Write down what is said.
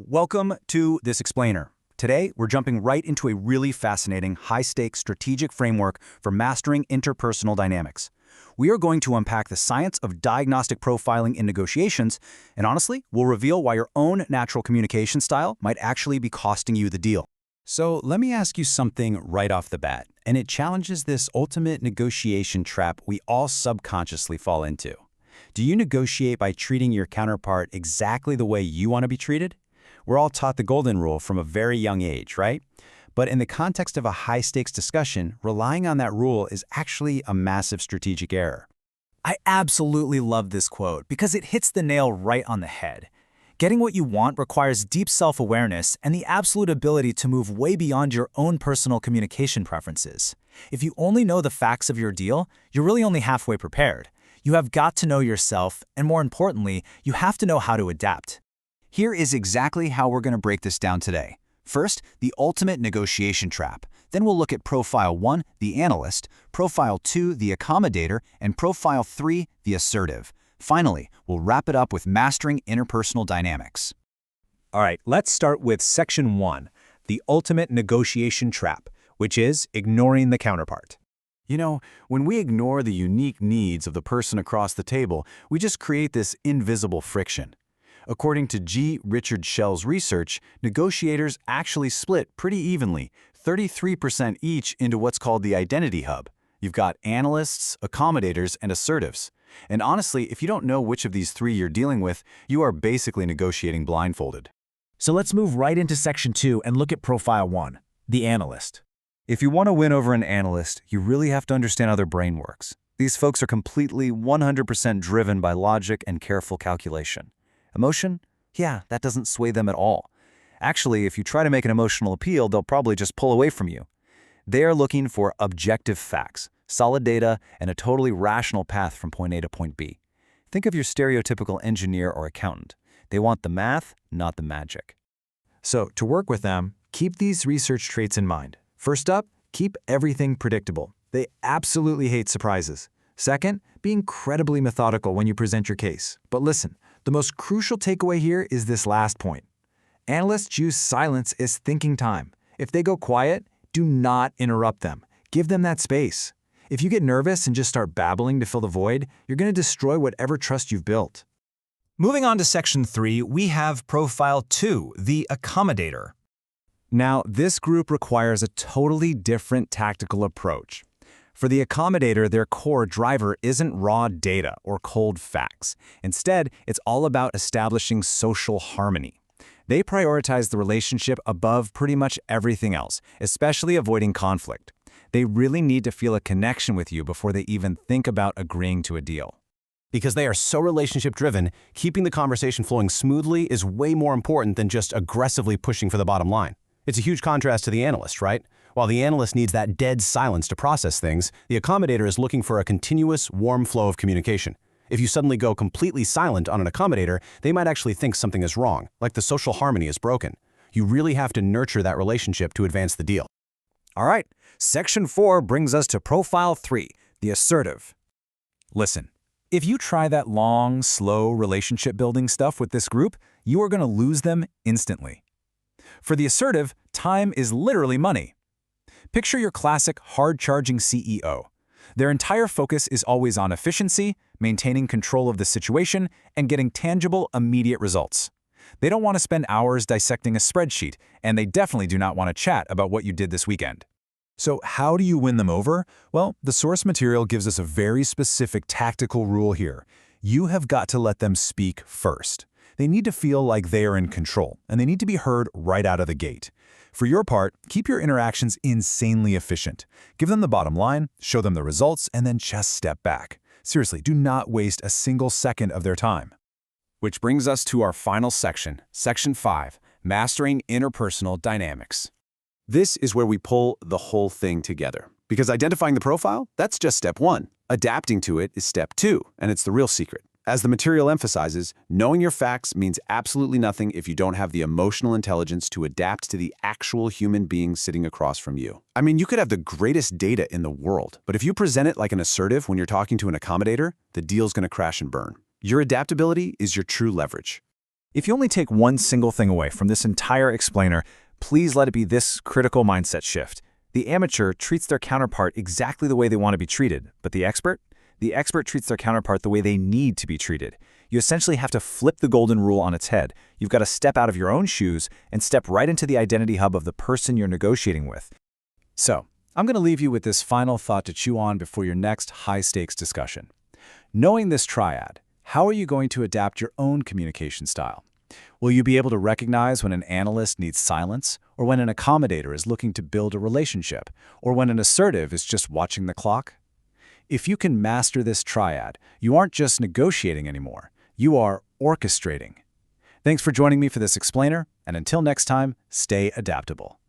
Welcome to This Explainer. Today, we're jumping right into a really fascinating, high-stakes strategic framework for mastering interpersonal dynamics. We are going to unpack the science of diagnostic profiling in negotiations, and honestly, we'll reveal why your own natural communication style might actually be costing you the deal. So let me ask you something right off the bat, and it challenges this ultimate negotiation trap we all subconsciously fall into. Do you negotiate by treating your counterpart exactly the way you want to be treated? We're all taught the golden rule from a very young age, right? But in the context of a high-stakes discussion, relying on that rule is actually a massive strategic error. I absolutely love this quote because it hits the nail right on the head. Getting what you want requires deep self-awareness and the absolute ability to move way beyond your own personal communication preferences. If you only know the facts of your deal, you're really only halfway prepared. You have got to know yourself, and more importantly, you have to know how to adapt. Here is exactly how we're going to break this down today. First, the ultimate negotiation trap. Then we'll look at Profile 1, the analyst, Profile 2, the accommodator, and Profile 3, the assertive. Finally, we'll wrap it up with mastering interpersonal dynamics. All right, let's start with Section 1, the ultimate negotiation trap, which is ignoring the counterpart. You know, when we ignore the unique needs of the person across the table, we just create this invisible friction. According to G. Richard Schell's research, negotiators actually split pretty evenly, 33% each into what's called the identity hub. You've got analysts, accommodators, and assertives. And honestly, if you don't know which of these three you're dealing with, you are basically negotiating blindfolded. So let's move right into Section 2 and look at Profile 1, the analyst. If you want to win over an analyst, you really have to understand how their brain works. These folks are completely 100% driven by logic and careful calculation. Emotion? Yeah, that doesn't sway them at all. Actually, if you try to make an emotional appeal, they'll probably just pull away from you. They are looking for objective facts, solid data, and a totally rational path from point A to point B. Think of your stereotypical engineer or accountant. They want the math, not the magic. So, to work with them, keep these research traits in mind. First up, keep everything predictable. They absolutely hate surprises. Second, be incredibly methodical when you present your case. But listen, the most crucial takeaway here is this last point. Analysts use silence as thinking time. If they go quiet, do not interrupt them. Give them that space. If you get nervous and just start babbling to fill the void, you're going to destroy whatever trust you've built. Moving on to Section 3, we have Profile 2, the accommodator. Now, this group requires a totally different tactical approach. For the accommodator, their core driver isn't raw data or cold facts. Instead, it's all about establishing social harmony. They prioritize the relationship above pretty much everything else, especially avoiding conflict. They really need to feel a connection with you before they even think about agreeing to a deal. Because they are so relationship-driven, keeping the conversation flowing smoothly is way more important than just aggressively pushing for the bottom line. It's a huge contrast to the analyst, right? While the analyst needs that dead silence to process things, the accommodator is looking for a continuous, warm flow of communication. If you suddenly go completely silent on an accommodator, they might actually think something is wrong, like the social harmony is broken. You really have to nurture that relationship to advance the deal. All right, Section 4 brings us to Profile 3, the assertive. Listen, if you try that long, slow relationship-building stuff with this group, you are going to lose them instantly. For the assertive, time is literally money. Picture your classic hard-charging CEO. Their entire focus is always on efficiency, maintaining control of the situation, and getting tangible, immediate results. They don't want to spend hours dissecting a spreadsheet, and they definitely do not want to chat about what you did this weekend. So how do you win them over? Well, the source material gives us a very specific tactical rule here. You have got to let them speak first. They need to feel like they are in control, and they need to be heard right out of the gate. For your part, keep your interactions insanely efficient. Give them the bottom line, show them the results, and then just step back. Seriously, do not waste a single second of their time. Which brings us to our final section, Section 5, Mastering Interpersonal Dynamics. This is where we pull the whole thing together. Because identifying the profile, that's just step 1. Adapting to it is step 2, and it's the real secret. As the material emphasizes, knowing your facts means absolutely nothing if you don't have the emotional intelligence to adapt to the actual human being sitting across from you. I mean, you could have the greatest data in the world, but if you present it like an assertive when you're talking to an accommodator, the deal's going to crash and burn. Your adaptability is your true leverage. If you only take one single thing away from this entire explainer, please let it be this critical mindset shift. The amateur treats their counterpart exactly the way they want to be treated, but the expert? The expert treats their counterpart the way they need to be treated. You essentially have to flip the golden rule on its head. You've got to step out of your own shoes and step right into the identity hub of the person you're negotiating with. So, I'm going to leave you with this final thought to chew on before your next high-stakes discussion. Knowing this triad, how are you going to adapt your own communication style? Will you be able to recognize when an analyst needs silence, or when an accommodator is looking to build a relationship, or when an assertive is just watching the clock? If you can master this triad, you aren't just negotiating anymore, you are orchestrating. Thanks for joining me for this explainer, and until next time, stay adaptable.